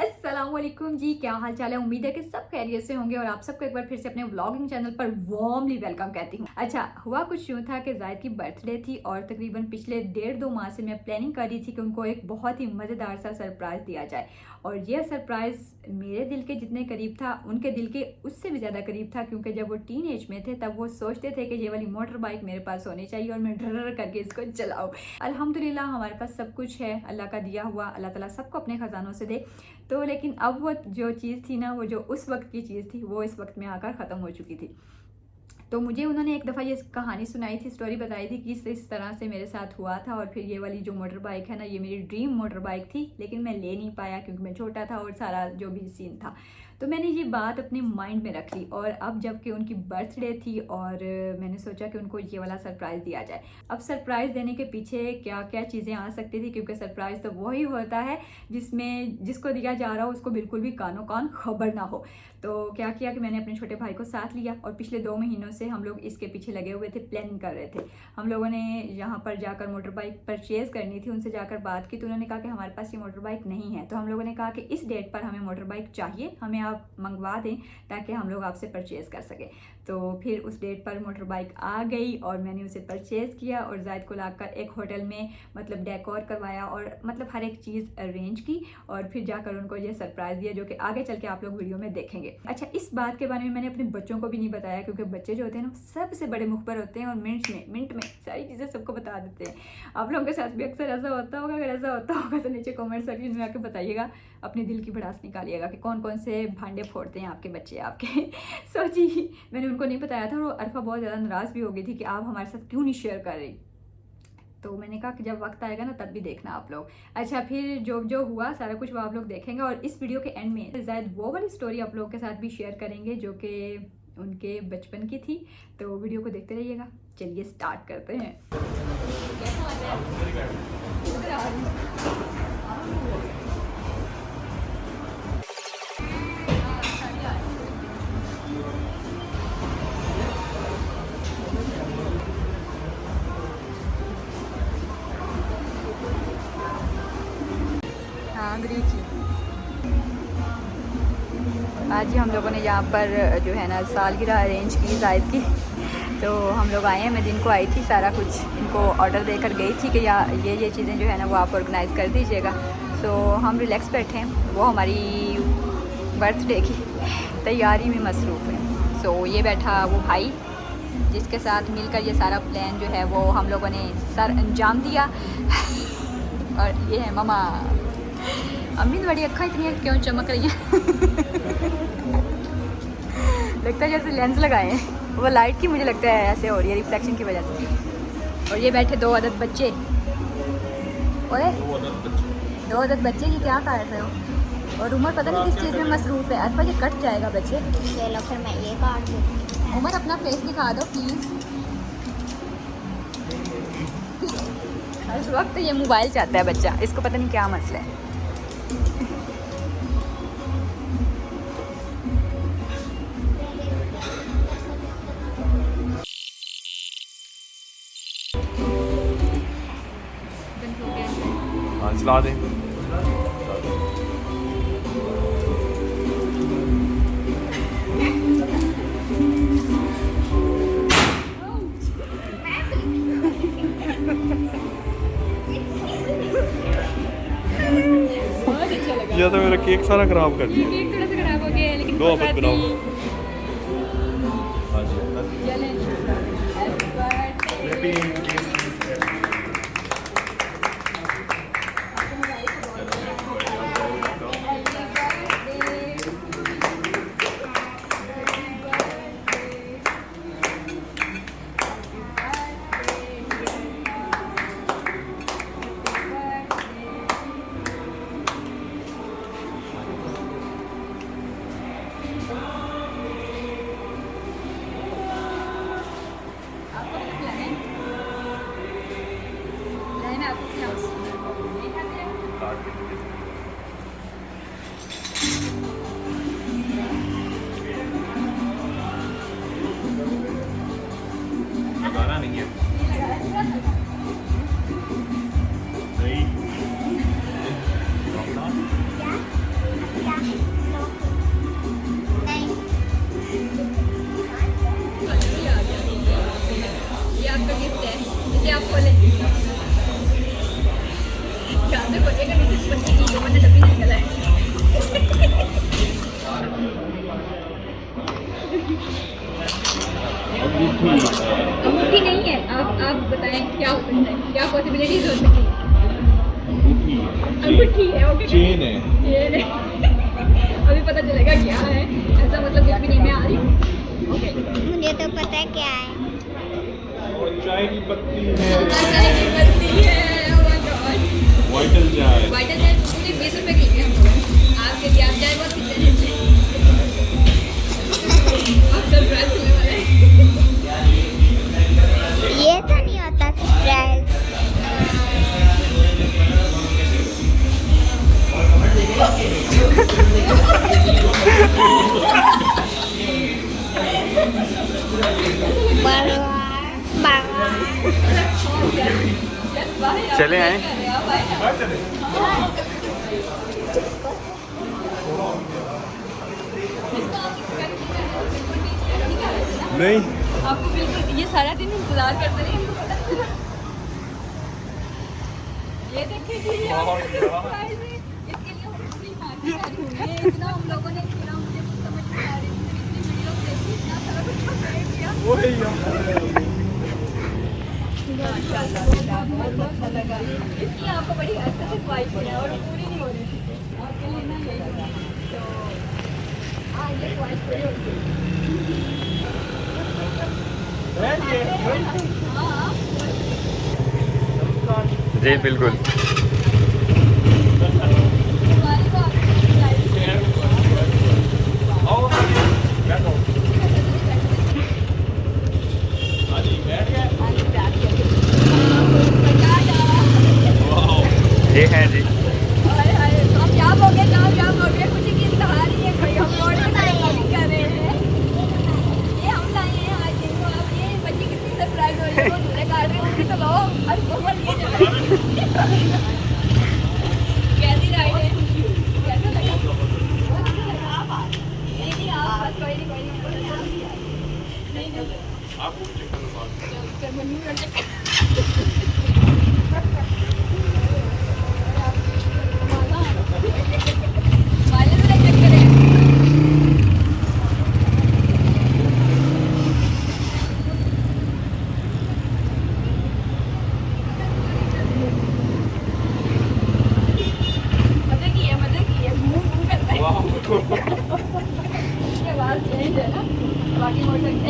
अस्सलामुअलैकुम जी, क्या हाल चाल है। उम्मीद है कि सब खैरियत से होंगे और आप सबको एक बार फिर से अपने व्लॉगिंग चैनल पर वार्मली वेलकम कहती हूँ। अच्छा, हुआ कुछ यूँ था कि जायद की बर्थडे थी और तकरीबन पिछले 1.5-2 माह से मैं प्लानिंग कर रही थी कि उनको एक बहुत ही मज़ेदार सा सरप्राइज़ दिया जाए। और यह सरप्राइज़ मेरे दिल के जितने करीब था, उनके दिल के उससे भी ज़्यादा करीब था, क्योंकि जब वो टीन एज में थे तब वो सोचते थे कि ये वाली मोटर बाइक मेरे पास होनी चाहिए और मैं ड्रर करके इसको चलाऊँ। अल्हम्दुलिल्लाह हमारे पास सब कुछ है, अल्लाह का दिया हुआ, अल्लाह ताला सबको अपने ख़जानों से दे। तो लेकिन अब वो जो चीज़ थी ना, वो जो उस वक्त की चीज़ थी, वो इस वक्त में आकर ख़त्म हो चुकी थी। तो मुझे उन्होंने एक दफ़ा ये कहानी सुनाई थी, स्टोरी बताई थी कि इस तरह से मेरे साथ हुआ था। और फिर ये वाली जो मोटर बाइक है ना, ये मेरी ड्रीम मोटर बाइक थी, लेकिन मैं ले नहीं पाया क्योंकि मैं छोटा था और सारा जो भी सीन था। तो मैंने ये बात अपने माइंड में रख ली और अब जबकि उनकी बर्थडे थी और मैंने सोचा कि उनको ये वाला सरप्राइज़ दिया जाए। अब सरप्राइज़ देने के पीछे क्या क्या चीज़ें आ सकती थी, क्योंकि सरप्राइज़ तो वही होता है जिसमें जिसको दिया जा रहा हो उसको बिल्कुल भी कानो कान खबर ना हो। तो क्या किया कि मैंने अपने छोटे भाई को साथ लिया और पिछले 2 महीनों से हम लोग इसके पीछे लगे हुए थे, प्लानिंग कर रहे थे। हम लोगों ने यहाँ पर जाकर मोटर बाइक परचेज़ करनी थी, उनसे जाकर बात की तो उन्होंने कहा कि हमारे पास ये मोटर बाइक नहीं है। तो हम लोगों ने कहा कि इस डेट पर हमें मोटर बाइक चाहिए, हमें आप मंगवा दें ताकि हम लोग आपसे परचेज़ कर सकें। तो फिर उस डेट पर मोटर बाइक आ गई और मैंने उसे परचेज़ किया और जायद को लाकर एक होटल में मतलब डेकोर करवाया और मतलब हर एक चीज़ अरेंज की और फिर जाकर उनको ये सरप्राइज़ दिया, जो कि आगे चल के आप लोग वीडियो में देखेंगे। अच्छा, इस बात के बारे में मैंने अपने बच्चों को भी नहीं बताया, क्योंकि बच्चे जो होते हैं ना सबसे बड़े मुखबर होते हैं और मिनट में सारी चीज़ें सबको बता देते हैं। आप लोगों के साथ भी अक्सर ऐसा होता होगा। अगर ऐसा होता होगा तो नीचे कमेंट सेक्शन में आके बताइएगा, अपने दिल की भड़ास निकालिएगा कि कौन कौन से भांडे फोड़ते हैं आपके बच्चे आपके। सो जी, मैंने उनको नहीं बताया था और अरफा बहुत ज़्यादा नाराज़ भी हो गई थी कि आप हमारे साथ क्यों नहीं शेयर कर रही। तो मैंने कहा कि जब वक्त आएगा ना तब भी देखना आप लोग। अच्छा, फिर जो जो हुआ सारा कुछ वो आप लोग देखेंगे और इस वीडियो के एंड में शायद वो वाली स्टोरी आप लोगों के साथ भी शेयर करेंगे जो कि उनके बचपन की थी। तो वीडियो को देखते रहिएगा। चलिए स्टार्ट करते हैं। हाँ, ग्रीक ही। आज ही हम लोगों ने यहाँ पर जो है ना सालगिरह अरेंज की जायद की। तो हम लोग आए हैं, मैं दिन को आई थी, सारा कुछ इनको ऑर्डर देकर गई थी कि ये चीज़ें जो है ना वो आप ऑर्गेनाइज़ कर दीजिएगा। तो हम रिलैक्स बैठे हैं, वो हमारी बर्थडे की तैयारी में मसरूफ़ है। सो ये बैठा वो भाई जिसके साथ मिलकर ये सारा प्लान जो है वो हम लोगों ने सर अंजाम दिया। और ये है ममा। अम्मी बड़ी अक्खा इतनी क्यों चमक रही हैं? लगता है जैसे लेंस लगाए हैं, वो लाइट की मुझे लगता है ऐसे हो रही है रिफ्लेक्शन की वजह से। और ये बैठे 2 अदद बच्चे। ओए 2 अदद बच्चे की क्या कर रहे हो? और उमर पता नहीं किस चीज़ में मसरूफ़ है। अरफा ये कट जाएगा बच्चे। चलो फिर मैं ये काट दूँ। उमर अपना फेस दिखा दो प्लीज़। इस वक्त ये मोबाइल चाहता है बच्चा, इसको पता नहीं क्या मसला है। हाँ, चला दें। या तो मेरा केक सारा खराब कर दिया। केक थोड़ा सा खराब हो गया है, लेकिन दो अब बनाओ। अंगूठी नहीं है, आप बताएं क्या हो सकता है, क्या पॉसिबिलिटीज हो सकती है? अंगूठी है, ओके, चेन है। चेन है। अभी पता चलेगा क्या है, ऐसा मतलब कुछ भी नहीं, मैं आ रही हूँ। ओके, मुझे तो पता है क्या है। और चाय की पत्ती है। चाय की पत्ती है, oh my God। वाइटल चाय। वाइटल चाय पूरी 20 रुपए की है हम लोग। आपके लिए आप चाय बहुत पीते हैं। आप सरप्राइज होने वाले हैं। ये तो नहीं होता सरप्राइज। चले आए। नहीं, आपको बिल्कुल ये सारा दिन इंतजार करते रहे, हमको पता है। ये देखिए जी, ये आपका सरप्राइज है। इसके लिए हम पूरी मार्केट आई हूँ। ये इतना हम लोगों ने खेला, मुझे कुछ समझ नहीं आ रही, मुझे इतनी वीडियो देखी, इतना सारा कुछ सरप्राइज किया। वही यार। माशाल्लाह, बहुत अच्छा लगा। इसकी आपको बड़ी अच्छे से ख्वाहिश है और पूरी नहीं हो रही थी। आपके लिए ना यही होगा। तो हाँ, ये ख्वाहिश पूरी हो गई। हाँ, जी बिल्कुल। हमारी को आपकी ये है जी। कामयाब हो गए, कामयाब हो गए। खुशी की इंतहा नहीं है कोई, हम रोड पे शॉपिंग कर रहे हैं। ये हम लाए हैं आज देखो आप, ये बच्ची कितनी सरप्राइज हो रही है, वो झूले काट रही होंगी तो लो, हर कोमल ये चला। कैसी राइड है, कैसा लगा? बहुत अच्छा लगा। नहीं नहीं, आप बस कोई नहीं, कोई नहीं, नहीं नहीं, चल मन्नू कर चेक।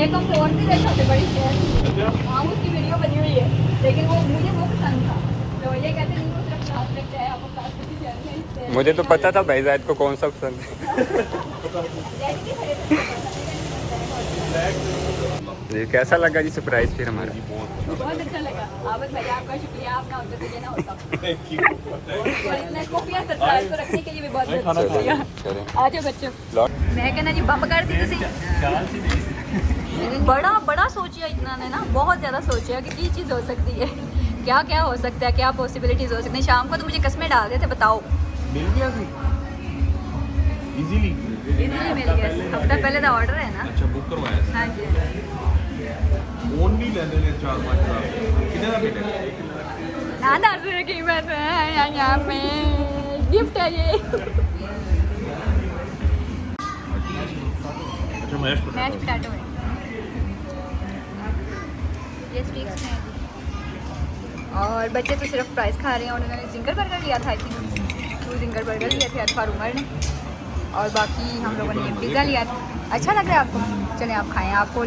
एक हम और भी देखा थे बड़ी शेयर, हाँ उसकी वीडियो बनी हुई है, लेकिन वो मुझे वो पसंद था। तो ये कहते नहीं वो सिर्फ साथ लगता है, आपको साथ में चल रहे। मुझे तो पता था भाई जायद को कौन सा पसंद है। जी कैसा लगा जी सरप्राइज फिर हमारा? बहुत अच्छा लगा। आबद भाई आपका शुक्रिया, आप ना होते तो ये ना होता। और इतना खुफिया सरप्राइज को रखने के लिए भी बहुत बहुत शुक्रिया। आ जाओ बच्चों। मैं कहना जी बम कर दी तुसी। बड़ा बड़ा सोचिया इतना ने ना, बहुत ज़्यादा सोचिया कि चीज़ हो सकती है, क्या क्या हो सकता है, क्या पॉसिबिलिटीज़ हो सकती हैं। शाम को तो मुझे कस्में डाल देते, बताओ। मिल गया इजीली मिल गया, हफ्ता पहले का ऑर्डर है ना। अच्छा बुक करवाया हाँ जी, फोन नहीं लेने ने 4-5 लाख कितने का बेटे ना 10 रुपये कीमत है यहाँ पे, गिफ्ट है ये। अच्छा मैश पोटैटो है, ये स्टिक्स हैं। और बच्चे तो सिर्फ फ्राइज खा रहे हैं, और उन्होंने जिंगर बर्गर लिया था, आई थिंक 2 जिंगर बर्गर लिए थे अरफा उमर ने, और बाकी हम लोगों ने पिज़्ज़ा लिया था। अच्छा लग रहा है आपको? चलें आप खाएं, आपको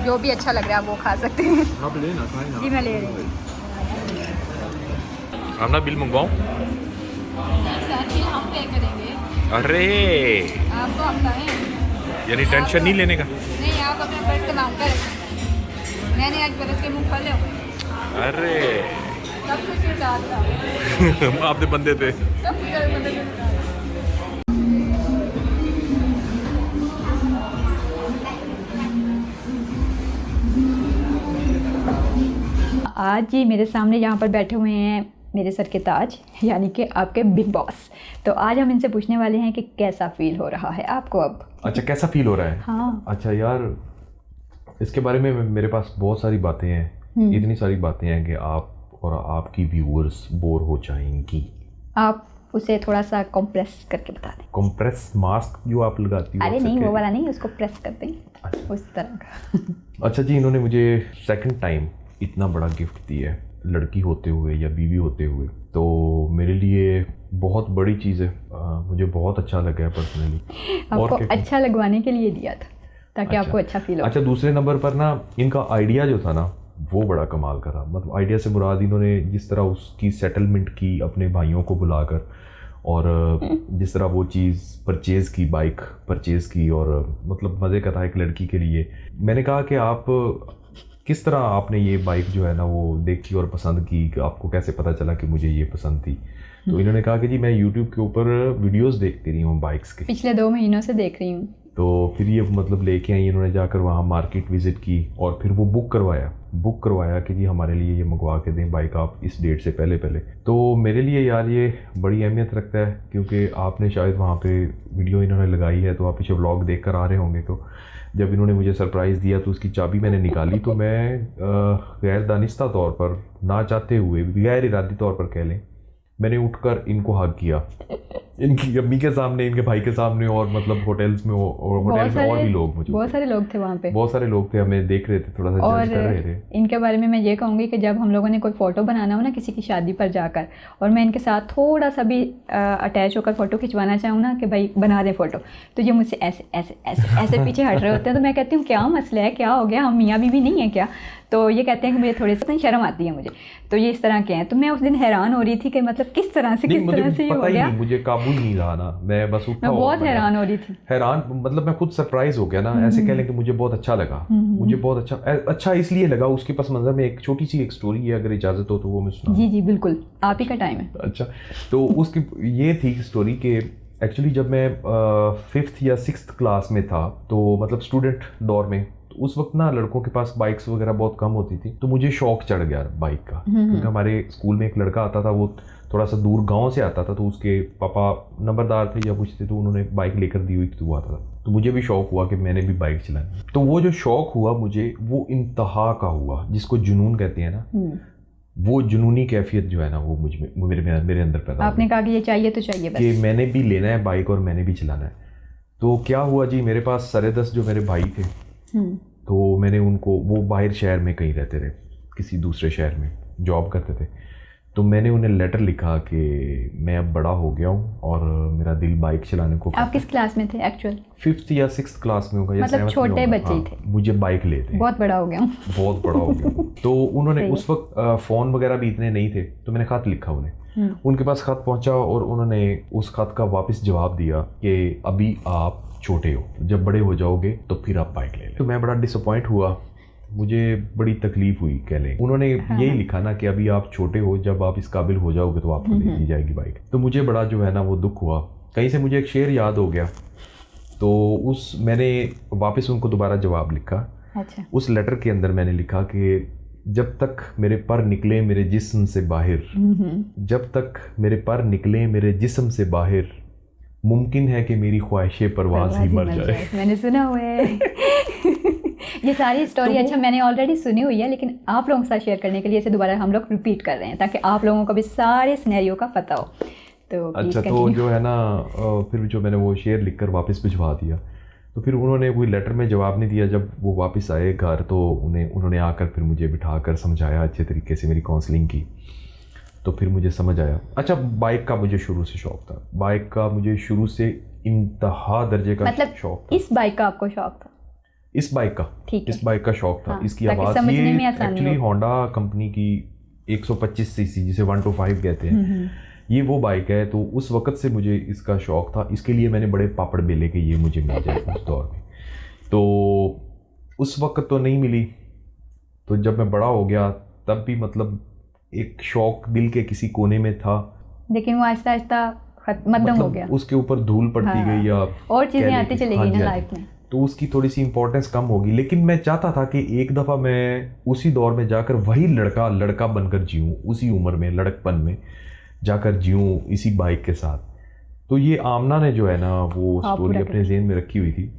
जो भी अच्छा लग रहा है आप वो खा सकते हैं। आप लेना खाएं ना। जी मैं ले रही हूँ। हम ना बिल मंगवाऊं? हम पे करेंगे। अरे आपको हम कहें, यानी टेंशन नहीं लेने का? नहीं, आप अपने बर्थ मांग कर रखें, मैंने आज बरस के मुँह खोले। अरे सब कुछ साथ था, आपने बंदे थे। सब कुछ बंदे थे। आज जी मेरे सामने यहाँ पर बैठे हुए हैं मेरे सर के ताज, यानी कि आपके बिग बॉस। तो आज हम इनसे पूछने वाले हैं कि कैसा फील हो रहा है आपको अब। अच्छा कैसा फील हो रहा है? हाँ। अच्छा यार इसके बारे में मेरे पास बहुत सारी बातें हैं, इतनी सारी बातें हैं कि आप और आपकी व्यूअर्स बोर हो जाएंगी। आप उसे थोड़ा सा कंप्रेस करके बता दें। कंप्रेस मास्क जो आप लगाती हो? अरे नहीं, अक्सर वो वाला नहीं, उसको प्रेस करते हैं उस तरह का। अच्छा जी, इन्होंने मुझे सेकंड टाइम इतना बड़ा गिफ्ट दिया है, लड़की होते हुए या बीवी होते हुए, तो मेरे लिए बहुत बड़ी चीज़ है। मुझे बहुत अच्छा लगा है पर्सनली। आपको अच्छा लगवाने के लिए दिया था ताकि आपको अच्छा फील हो। अच्छा, दूसरे नंबर पर ना इनका आइडिया जो था ना वो बड़ा कमाल का था। मतलब आइडिया से मुराद इन्होंने जिस तरह उसकी सेटलमेंट की अपने भाइयों को बुलाकर, और जिस तरह वो चीज़ परचेज़ की, बाइक परचेज़ की, और मतलब मज़े का था एक लड़की के लिए। मैंने कहा कि आप किस तरह आपने ये बाइक जो है ना वो देखी और पसंद की, कि आपको कैसे पता चला कि मुझे ये पसंद थी? तो इन्होंने कहा कि जी मैं यूट्यूब के ऊपर वीडियोस देखती रही हूँ बाइक्स के, पिछले 2 महीनों से देख रही हूँ। तो फिर ये मतलब लेके आई इन्होंने, जाकर वहाँ मार्केट विज़िट की और फिर वो बुक करवाया कि जी हमारे लिए ये मंगवा के दें बाइक आप इस डेट से पहले। तो मेरे लिए यार ये बड़ी अहमियत रखता है, क्योंकि आपने शायद वहाँ पे वीडियो इन्होंने लगाई है तो आप पीछे व्लॉग देख कर आ रहे होंगे। तो जब इन्होंने मुझे सरप्राइज़ दिया तो उसकी चाबी मैंने निकाली, तो मैं गैर दानिस्ता तौर पर, ना चाहते हुए, गैर इरादी तौर पर कह लें, मैंने उठकर इनको हग किया, इनकी अम्मी के सामने, इनके भाई के सामने, और मतलब होटल्स में और होटल में और भी लोग मौजूद, बहुत सारे लोग थे वहाँ पे, बहुत सारे लोग थे, हमें देख रहे थे, थोड़ा सा जज कर रहे थे। इनके बारे में मैं ये कहूँगी कि जब हम लोगों ने कोई फ़ोटो बनाना हो ना किसी की शादी पर जाकर, और मैं इनके साथ थोड़ा सा भी अटैच होकर फ़ोटो खिंचवाना चाहूँ ना कि भाई बना दे फ़ोटो, तो ये मुझसे ऐसे ऐसे ऐसे ऐसे पीछे हट रहे होते हैं। तो मैं कहती हूँ क्या मसला है, क्या हो गया, हम मियाँ बीवी नहीं है क्या? तो ये कहते हैं कि मुझे थोड़ी सी शर्म आती है मुझे, तो ये इस तरह के हैं। तो मैं उस दिन हैरान हो रही थी कि मतलब किस तरह से ये हो गया, मुझे काबू नहीं रहा ना, मैं बस उठा, मैं बहुत हैरान हो रही थी। हैरान मतलब मैं खुद सरप्राइज हो गया ना, ऐसे कह लें कि मुझे बहुत अच्छा लगा। मुझे बहुत अच्छा इसलिए लगा, उसके पस मंजर में एक छोटी सी एक स्टोरी है, अगर इजाज़त हो तो वो मैं सुना। जी बिल्कुल, आप ही का टाइम है। अच्छा, तो उसकी ये थी स्टोरी कि एक्चुअली जब मैं 5th या 6th क्लास में था, तो मतलब स्टूडेंट दौर में, उस वक्त ना लड़कों के पास बाइक्स वगैरह बहुत कम होती थी, तो मुझे शौक चढ़ गया बाइक का। क्योंकि हमारे स्कूल में एक लड़का आता था, वो थोड़ा सा दूर गांव से आता था, तो उसके पापा नंबरदार थे या कुछ थे, तो उन्होंने बाइक लेकर दी हुई थी, तो वो आता था, तो मुझे भी शौक हुआ कि मैंने भी बाइक चलानी। तो वो जो शौक हुआ मुझे, वो इंतहा का हुआ, जिसको जुनून कहते हैं ना, वो जुनूनी कैफियत जो है ना वो मुझ में मेरे अंदर पैदा। आपने कहा कि ये चाहिए तो चाहिए बस, कि मैंने भी लेना है बाइक और मैंने भी चलाना है। तो क्या हुआ जी, मेरे पास 10.5 जो मेरे भाई थे, तो मैंने उनको, वो बाहर शहर में कहीं रहते थे, किसी दूसरे शहर में जॉब करते थे, तो मैंने उन्हें लेटर लिखा कि मैं अब बड़ा हो गया हूँ और मेरा दिल बाइक चलाने को। आप किस क्लास में थे एक्चुअल? 5th या 6th क्लास में होगा, मतलब छोटे बच्चे थे। मुझे बाइक लेते, बहुत बड़ा हो गया हूँ, बहुत बड़ा हो गया। तो उन्होंने उस वक्त फ़ोन वगैरह भी इतने नहीं थे, तो मैंने खत लिखा उन्हें, उनके पास खत पहुँचा और उन्होंने उस खत का वापस जवाब दिया कि अभी आप छोटे हो, जब बड़े हो जाओगे तो फिर आप बाइक ले लें। तो मैं बड़ा डिसअपॉइंट हुआ, मुझे बड़ी तकलीफ हुई कह लें। उन्होंने यही लिखा ना कि अभी आप छोटे हो, जब आप इस काबिल हो जाओगे तो आपको दे दी जाएगी बाइक। तो मुझे बड़ा जो है ना वो दुख हुआ। कहीं से मुझे एक शेर याद हो गया, तो मैंने वापस उनको दोबारा जवाब लिखा। अच्छा। उस लेटर के अंदर मैंने लिखा कि जब तक मेरे पर निकले मेरे जिस्म से बाहर, जब तक मेरे पर निकले मेरे जिस्म से बाहर, मुमकिन है कि मेरी ख्वाहिशें परवाज़ ही मर जाए। मैंने सुना हुआ है ये सारी स्टोरी। अच्छा, मैंने ऑलरेडी सुनी हुई है, लेकिन आप लोगों के साथ शेयर करने के लिए इसे दोबारा हम लोग रिपीट कर रहे हैं, ताकि आप लोगों को भी सारे सिनेरियो का पता हो। तो अच्छा, तो जो है ना, फिर जो मैंने वो शेयर लिखकर वापस भिजवा दिया, तो फिर उन्होंने कोई लेटर में जवाब नहीं दिया। जब वो वापस आए घर, तो उन्होंने आकर फिर मुझे बिठाकर समझाया, अच्छे तरीके से मेरी काउंसलिंग की, तो फिर मुझे समझ आया। अच्छा, बाइक का मुझे शुरू से शौक था, बाइक का मुझे शुरू से इंतहा दर्जे का मतलब शौक था। इस बाइक का आपको शौक था? इस बाइक का शौक था। हाँ, इसकी आवाज़, ये एक्चुअली होंडा कंपनी की 125 सीसी जिसे 125 कहते हैं, ये वो बाइक है। तो उस वक़्त से मुझे इसका शौक था। इसके लिए मैंने बड़े पापड़ बेले के ये मुझे मिल जाए उस दौर में, तो उस वक़्त तो नहीं मिली। तो जब मैं बड़ा हो गया तब भी मतलब एक शौक दिल के किसी कोने में था, लेकिन वो आहिस्ता आहिस्ता मध्यम हो गया, उसके ऊपर धूल पड़ती गई या और चीज़ें आती चली गई ना लाइफ में, तो उसकी थोड़ी सी इंपॉर्टेंस कम होगी। लेकिन मैं चाहता था कि एक दफ़ा मैं उसी दौर में जाकर वही लड़का बनकर जीऊँ, उसी उम्र में लड़कपन में जाकर जीऊँ इसी बाइक के साथ। तो ये आमना ने जो है ना वो स्टोरी अपने ज़हन में रखी हुई थी।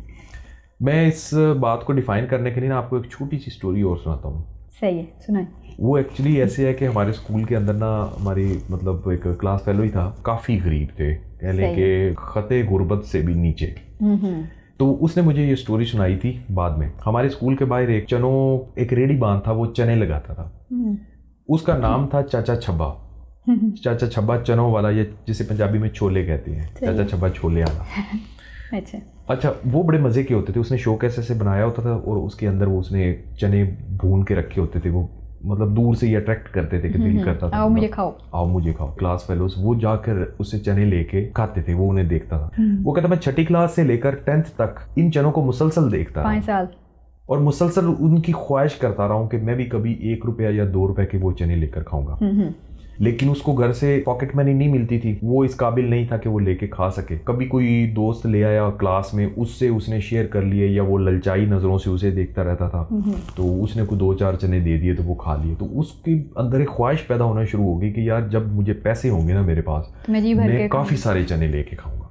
मैं इस बात को डिफ़ाइन करने के लिए ना आपको एक छोटी सी स्टोरी और सुनाता हूँ। सही है, सुनाए। वो एक्चुअली ऐसे है कि हमारे स्कूल के अंदर ना हमारी मतलब एक क्लास फेलो ही था, काफ़ी गरीब थे, कह लें कि खते गुर्बत से भी नीचे। तो उसने मुझे ये स्टोरी सुनाई थी बाद में। हमारे स्कूल के बाहर एक रेडी बांध था, वो चने लगाता था। उसका नाम था चाचा छब्बा। चाचा छब्बा चनों वाला, ये जिसे पंजाबी में छोले कहते हैं, चाचा छब्बा छोले वाला। अच्छा, वो बड़े मज़े के होते थे। उसने शो कैसे से बनाया होता था और उसके अंदर वो उसने चने भून के रखे होते थे। वो मतलब दूर से ही अट्रैक्ट करते थे कि दिल करता था, आओ मुझे खाओ, आओ मुझे खाओ। क्लास फेलोज वो जाकर उससे चने लेके खाते थे, वो उन्हें देखता था। वो कहता मैं 6ठी क्लास से लेकर 10th तक इन चनों को मुसलसल देखता रहा, 5 साल, और मुसलसल उनकी ख्वाहिश करता रहा हूँ कि मैं भी कभी 1 रुपया या 2 रुपए के वो चने लेकर खाऊंगा। लेकिन उसको घर से पॉकेट मनी नहीं मिलती थी, वो इस काबिल नहीं था कि वो लेके खा सके। कभी कोई दोस्त ले आया क्लास में, उससे उसने शेयर कर लिए, या वो ललचाई नज़रों से उसे देखता रहता था, तो उसने को 2-4 चने दे दिए तो वो खा लिए। तो उसके अंदर एक ख्वाहिश पैदा होना शुरू हो गई कि यार जब मुझे पैसे होंगे ना मेरे पास, मैं काफ़ी सारे चने लेके खाऊंगा।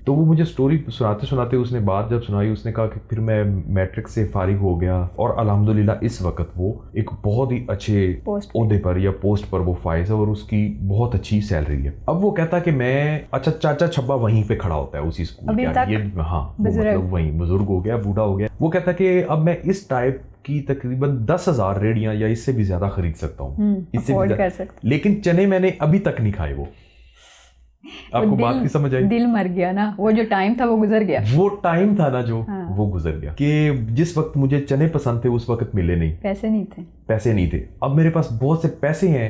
तो वो मुझे स्टोरी सुनाते सुनाते उसने बात जब सुनाई, उसने कहा कि फिर मैं मैट्रिक से फारिग हो गया और अल्हम्दुलिल्लाह इस वक्त वो एक बहुत ही अच्छे ओहदे पर या पोस्ट पर वो फाइज है और उसकी बहुत अच्छी सैलरी है। अब वो कहता कि मैं, अच्छा चाचा छब्बा वहीं पे खड़ा होता है उसी स्कूल के आगे, हाँ मतलब वहीं बुजुर्ग हो गया, बूढ़ा हो गया। वो कहता कि अब मैं इस टाइप की तकरीबन 10,000 रेडियां या इससे भी ज्यादा खरीद सकता हूँ, इससे भी ज्यादा, लेकिन चने मैंने अभी तक नहीं खाए। वो आपको बात की समझ आई? दिल मर गया ना, वो जो टाइम था वो गुजर गया। वो टाइम था ना जो वो गुजर गया कि जिस वक्त मुझे चने पसंद थे उस वक्त मिले नहीं, पैसे नहीं थे। अब मेरे पास बहुत से पैसे हैं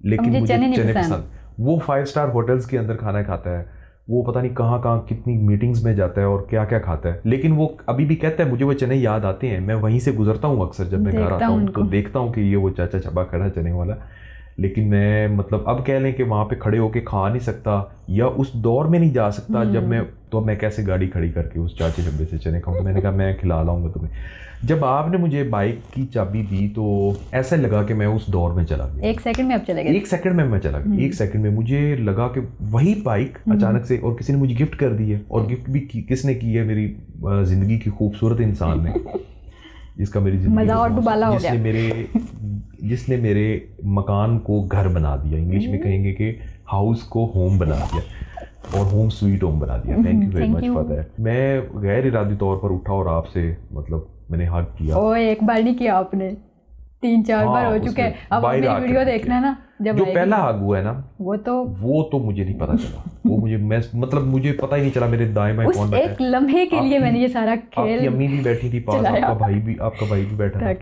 लेकिन मुझे चने पसंद। वो 5 स्टार होटल्स के अंदर खाना खाता है, वो पता नहीं कहाँ कितनी मीटिंग्स में जाता है और क्या क्या खाता है, लेकिन वो अभी भी कहता है मुझे वो चने याद आते हैं। मैं वहीं से गुजरता हूँ अक्सर, जब मैं घर आता हूँ तो देखता हूँ कि ये वो चाचा छब्बा खड़ा चने वाला, लेकिन मैं मतलब अब कह लें कि वहाँ पे खड़े होके खा नहीं सकता या उस दौर में नहीं जा सकता। जब मैं कैसे गाड़ी खड़ी करके उस चाचे छब्बे से चने खाऊंगा? मैंने कहा मैं खिला लाऊंगा तुम्हें। जब आपने मुझे बाइक की चाबी दी तो ऐसा लगा कि मैं उस दौर में चला गया। 1 सेकंड में आप चले गए? 1 सेकंड में मैं चला गया। 1 सेकंड में मुझे लगा कि वही बाइक अचानक से, और किसी ने मुझे गिफ्ट कर दी है, और गिफ्ट भी किसने की है? मेरी जिंदगी की खूबसूरत इंसान ने, जिसका मेरी जिंदगी, जिसने मेरे मकान को घर बना दिया। इंग्लिश में कहेंगे कि हाउस को होम बना दिया और होम स्वीट होम बना दिया। Thank you very much for that. मैं गैर इरादी तौर पर उठा और आपसे मतलब मैंने हक किया। ओ, एक बार नहीं किया आपने, 3-4 बार हो चुके हैं। अब मेरी वीडियो देखना ना, जब जो पहला हक हुआ है ना, वो तो मुझे नहीं पता चला। वो मुझे पता ही नहीं चला मेरे दाएं बाएं कौन बैठा है। एक लम्हे के लिए मैंने ये सारा खेल, आपकी अम्मी भी बैठी थी पास, आपका भाई भी बैठा था,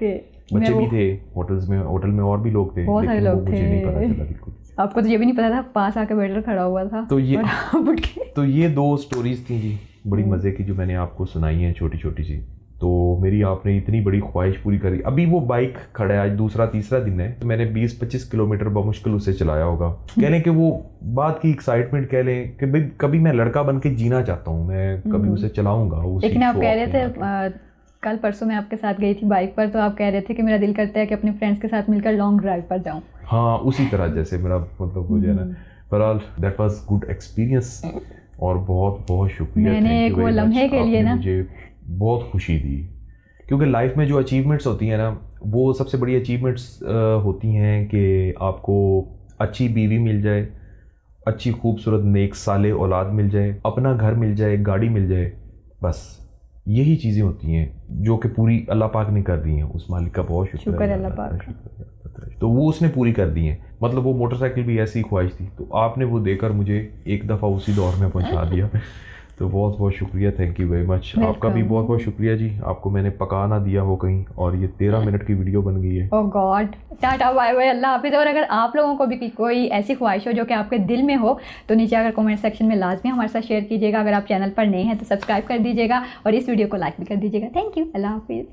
बच्चे भी थे होटल में और भी लोग थे, बहुत सारे लोग थे। मुझे नहीं पता चला बिल्कुल। आपको तो ये भी नहीं पता था, पास आके वेटर खड़ा हुआ था। तो ये 2 स्टोरीज थी जी बड़ी मज़े की जो मैंने आपको सुनाई हैं, छोटी छोटी सी। तो मेरी आपने इतनी बड़ी ख्वाहिश पूरी करी। अभी वो बाइक खड़ा है, आज दूसरा तीसरा दिन है, तो मैंने 20-25 किलोमीटर बमुश्किल उसे चलाया होगा। कह लें कि वो बात की एक्साइटमेंट, कह लें कि भाई कभी मैं लड़का बन के जीना चाहता हूँ, मैं कभी उसे चलाऊंगा। लेकिन आप कह रहे थे कल परसों मैं आपके साथ गई थी बाइक पर, तो आप कह रहे थे कि मेरा दिल करता है कि अपने फ्रेंड्स के साथ मिलकर लॉन्ग ड्राइव पर जाऊं। हाँ, उसी तरह जैसे मेरा मतलब हो जाए ना। बहरहाल दैट वाज गुड एक्सपीरियंस और बहुत बहुत शुक्रिया। मैंने एक वो लम्हे के लिए ना मुझे बहुत खुशी दी, क्योंकि लाइफ में जो अचीवमेंट्स होती हैं ना, वो सबसे बड़ी अचीवमेंट्स होती हैं कि आपको अच्छी बीवी मिल जाए, अच्छी खूबसूरत नेक साले औलाद मिल जाए, अपना घर मिल जाए, गाड़ी मिल जाए, बस यही चीज़ें होती हैं जो कि पूरी अल्लाह पाक ने कर दी हैं। उस मालिक का बहुत शुक्र अल्लाह पाक, तो वो उसने पूरी कर दी हैं। मतलब वो मोटरसाइकिल भी ऐसी ख्वाहिश थी, तो आपने वो देकर मुझे एक दफ़ा उसी दौर में पहुंचा दिया। तो बहुत बहुत शुक्रिया, थैंक यू वेरी मच। आपका भी बहुत बहुत शुक्रिया जी, आपको मैंने पका ना दिया हो कहीं, और ये 13 मिनट की वीडियो बन गई है। ओह गॉड, टाटा बाय बाय, अल्लाह हाफिज़। और अगर आप लोगों को भी कोई ऐसी ख्वाहिश हो जो कि आपके दिल में हो, तो नीचे अगर कमेंट सेक्शन में लाजमी हमारे साथ शेयर कीजिएगा। अगर आप चैनल पर नए हैं तो सब्सक्राइब कर दीजिएगा और इस वीडियो को लाइक भी कर दीजिएगा। थैंक यू, अल्लाह हाफिज़।